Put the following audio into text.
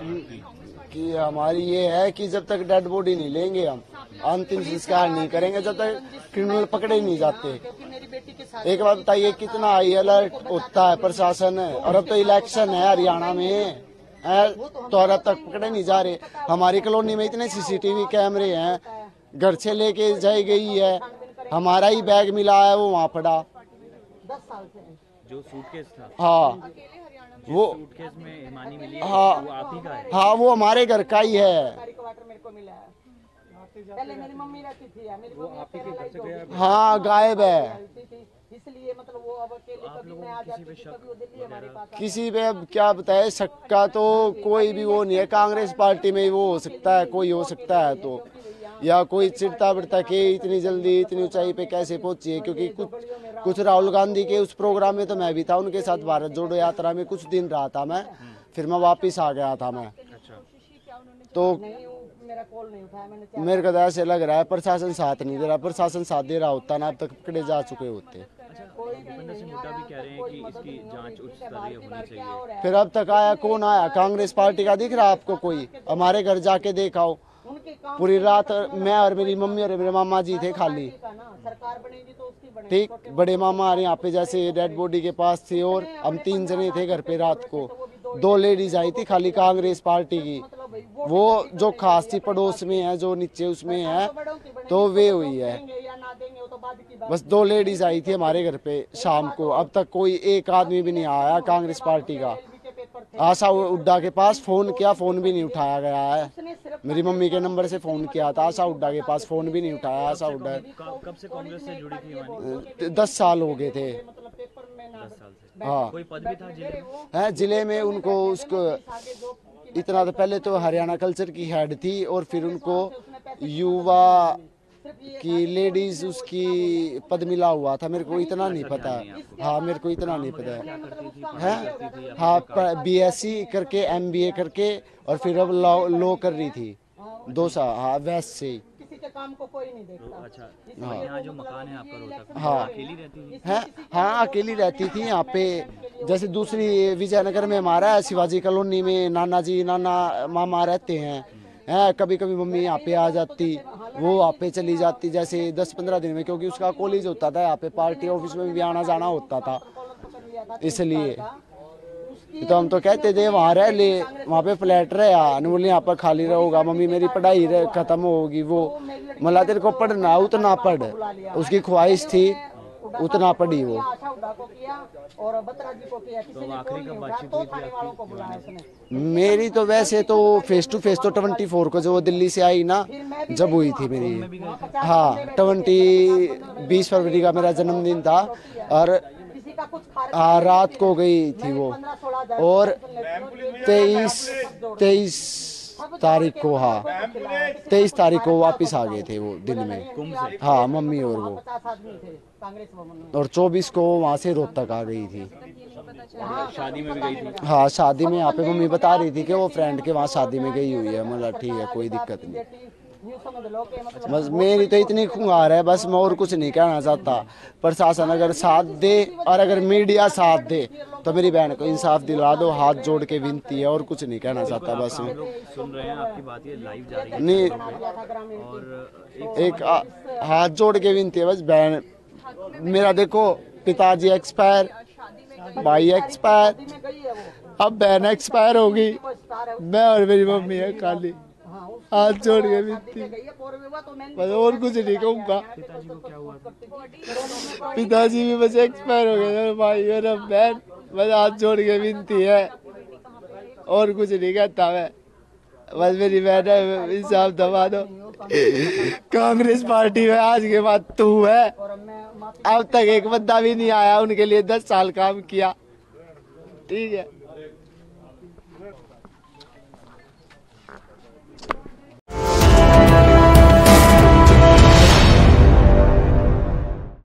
कि हमारी ये है कि जब तक डेड बॉडी नहीं लेंगे हम अंतिम संस्कार नहीं करेंगे जब तक क्रिमिनल पकड़े नहीं जाते। एक बात बताइए, कितना हाई अलर्ट होता है प्रशासन, और अब तो इलेक्शन है हरियाणा में तो और अब तक पकड़े नहीं जा रहे। हमारी कॉलोनी में इतने सीसीटीवी कैमरे हैं, घर से लेके जाई गई है, हमारा ही बैग मिला है वो वहाँ पड़ा। 10 साल से जो सूटकेस था, हाँ वो सूटकेस में हिमानी मिली है, हाँ वो आप ही का है? हाँ वो हमारे घर का ही है। मेरे को मिला है। पहले मेरी मम्मी रहती थी, मेरी मम्मी आप ही के घर से गया? हाँ गायब है, इसलिए मतलब वो अब अकेले कभी मैं आ जाती थी, कभी वो दिल्ली हमारे पास। किसी पे अब क्या बताए, शक्का तो कोई भी वो नहीं है। कांग्रेस पार्टी में वो हो सकता है, कोई हो सकता है तो, या कोई चिढ़ता बिड़ता के इतनी जल्दी इतनी ऊंचाई पे कैसे पहुंची है। क्योंकि कुछ राहुल गांधी के उस प्रोग्राम में तो मैं भी था, उनके साथ भारत जोड़ो यात्रा में कुछ दिन रहा था मैं, फिर मैं वापिस आ गया था मैं। तो मेरा कॉल नहीं उठाया मैंने। मेरे को तो ऐसे लग रहा है प्रशासन साथ नहीं दे रहा। प्रशासन साथ दे रहा होता ना अब तक पकड़े जा चुके होते। भूपेंद्र सिंह हुड्डा भी कह रहे हैं कि इसकी जांच उच्च स्तरीय होनी चाहिए। फिर अब तक आया कौन आया? कांग्रेस पार्टी का दिख रहा आपको कोई? हमारे घर जाके देखाओ, पूरी रात मैं और मेरी मम्मी और मेरे मामा जी थे खाली। सरकार बनेगी तो उसकी बनेगी। ठीक, बड़े मामा हमारे यहाँ पे जैसे डेड बॉडी के पास थे और हम 3 जने थे घर पे। रात को 2 लेडीज आई थी खाली कांग्रेस पार्टी की, वो जो खास थी पड़ोस में है, जो नीचे उसमें है, तो वे हुई है। बस 2 लेडीज आई थी हमारे घर पे शाम को। अब तक कोई एक आदमी भी नहीं आया कांग्रेस पार्टी का। आशा हुड्डा के पास फोन किया, फोन भी नहीं उठाया गया है। मेरी मम्मी के नंबर से फोन किया था आशा हुड्डा के पास, फोन भी नहीं उठाया आशा हुड्डा। कब से कांग्रेस से जुड़ी थी? 10 साल हो गए थे। 10 साल से। हाँ कोई पद भी था जिले में? है जिले में उनको। उसको इतना तो पहले तो हरियाणा कल्चर की हेड थी और फिर उनको युवा की लेडीज उसकी पद मिला हुआ था। मेरे को इतना नहीं पता। हाँ मेरे को इतना नहीं पता है। हाँ BSc करके MBA करके और फिर अब लॉ कर रही थी 2 साल। हाँ वैसे से किसी के काम को कोई नहीं देखता। अच्छा, यहाँ जो मकान है आपका रोहतक में, हाँ अकेली रहती थी? है। हाँ अकेली रहती थी यहाँ पे। जैसे दूसरी विजयनगर में हमारा है, शिवाजी कॉलोनी में नाना जी नाना मामा रहते हैं। कभी कभी मम्मी यहाँ पे आ जाती, वो वहाँ पे चली जाती जैसे 10-15 दिन में, क्योंकि उसका कॉलेज होता था यहाँ पे, पार्टी ऑफिस में भी आना जाना होता था इसलिए। तो हम तो कहते थे वहाँ रह ले, वहाँ पे फ्लैट रहे, बोले यहाँ पर खाली रहोगा, मम्मी मेरी पढ़ाई खत्म होगी। वो मतलब तेरे को पढ़ना उतना पढ़, उसकी ख्वाहिश थी उतना पढ़ी वो। तो आखिरी कब बातचीत हुई थी आपकी? मेरी तो वैसे तो फेस टू फेस तो 24 को जो दिल्ली से आई ना, जब हुई थी मेरी। हाँ 20 फरवरी का मेरा जन्मदिन था और रात को गई थी वो, और 23 तारीख को, हाँ 23 तारीख को वापस आ गए थे वो दिन में। हाँ मम्मी और वो, और 24 को वहाँ से रोहतक आ गई थी। शादी में भी गई थी? हाँ शादी में यहाँ पे मम्मी बता रही थी कि वो फ्रेंड के वहाँ शादी में गई हुई है। मतलब ठीक है कोई दिक्कत नहीं। बस मेरी तो इतनी खुंगार है, बस मैं और कुछ नहीं कहना चाहता। प्रशासन अगर साथ दे और अगर मीडिया साथ दे तो मेरी बहन को इंसाफ दिलवा दो, हाथ जोड़ के विनती है, और कुछ नहीं कहना चाहता। बस हम लोग सुन रहे हैं आपकी बात, ये लाइव जा रही है नहीं, और एक हाथ जोड़ के विनती है बस। बहन मेरा देखो, पिताजी एक्सपायर, भाई एक्सपायर, अब बहन एक्सपायर होगी, मैं और मेरी मम्मी है खाली। हाथ जोड़ के विनती, बस और कुछ नहीं कहूँगा। पिताजी को क्या हुआ था? पिताजी भी बस एक्सपायर हो गए, भाई मेरा बहन, बस हाथ जोड़ के विनती है, और कुछ नहीं कहता मैं। बस मेरी बहन है, इंसाफ दबा दो। कांग्रेस पार्टी में आज के बाद तू है, अब तक एक बंदा भी नहीं आया, उनके लिए 10 साल काम किया। ठीक है।